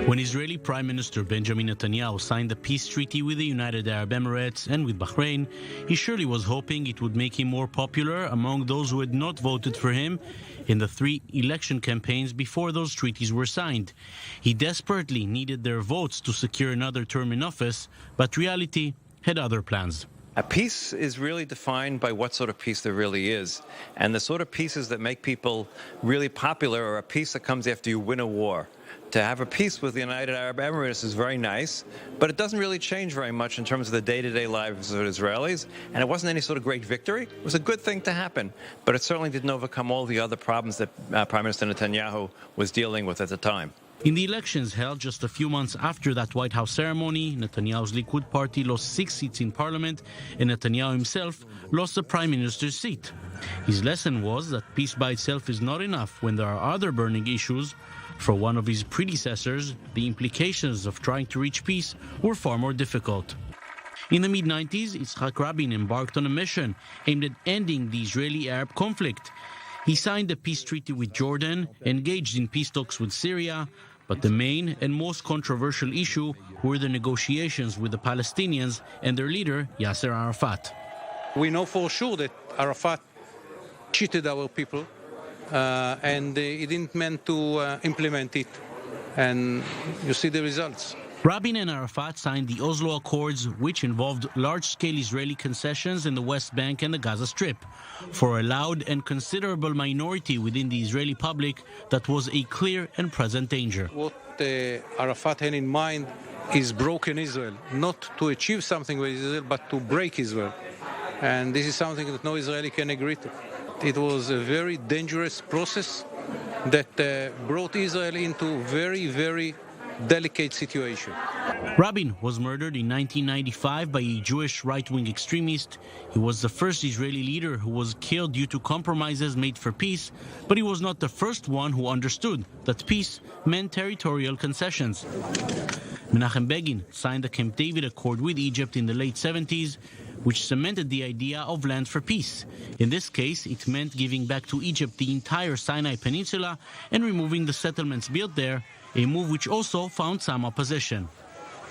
When Israeli Prime Minister Benjamin Netanyahu signed the peace treaty with the United Arab Emirates and with Bahrain, he surely was hoping it would make him more popular among those who had not voted for him in the 3 election campaigns before those treaties were signed. He desperately needed their votes to secure another term in office, but reality had other plans. A peace is really defined by what sort of peace there really is. And the sort of pieces that make people really popular are a peace that comes after you win a war. To have a peace with the United Arab Emirates is very nice, but it doesn't really change very much in terms of the day-to-day lives of Israelis, and it wasn't any sort of great victory. It was a good thing to happen, but it certainly didn't overcome all the other problems that Prime Minister Netanyahu was dealing with at the time. In the elections held just a few months after that White House ceremony, Netanyahu's Likud party lost 6 seats in parliament, and Netanyahu himself lost the prime minister's seat. His lesson was that peace by itself is not enough when there are other burning issues. For one of his predecessors, the implications of trying to reach peace were far more difficult. In the mid-90s, Yitzhak Rabin embarked on a mission aimed at ending the Israeli-Arab conflict. He signed a peace treaty with Jordan, engaged in peace talks with Syria, but the main and most controversial issue were the negotiations with the Palestinians and their leader, Yasser Arafat. We know for sure that Arafat cheated our people, and he didn't mean to implement it. And you see the results. Rabin and Arafat signed the Oslo Accords, which involved large-scale Israeli concessions in the West Bank and the Gaza Strip. For a loud and considerable minority within the Israeli public, that was a clear and present danger. What Arafat had in mind is broken Israel, not to achieve something with Israel, but to break Israel. And this is something that no Israeli can agree to. It was a very dangerous process that brought Israel into a very, very delicate situation. Rabin was murdered in 1995 by a Jewish right-wing extremist. He was the first Israeli leader who was killed due to compromises made for peace, but he was not the first one who understood that peace meant territorial concessions. Menachem Begin signed the Camp David Accord with Egypt in the late 70s, which cemented the idea of land for peace. In this case, it meant giving back to Egypt the entire Sinai Peninsula and removing the settlements built there, a move which also found some opposition.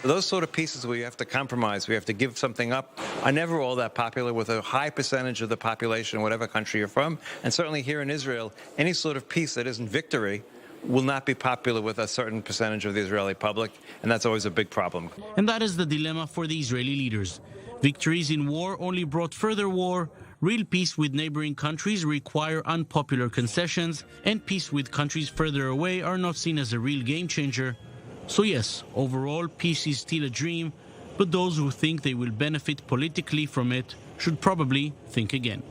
Those sort of pieces where you have to compromise, we have to give something up, are never all that popular with a high percentage of the population, whatever country you're from. And certainly here in Israel, any sort of peace that isn't victory will not be popular with a certain percentage of the Israeli public, and that's always a big problem. And that is the dilemma for the Israeli leaders. Victories in war only brought further war. Real peace with neighboring countries require unpopular concessions, and peace with countries further away are not seen as a real game changer. So yes, overall, peace is still a dream, but those who think they will benefit politically from it should probably think again.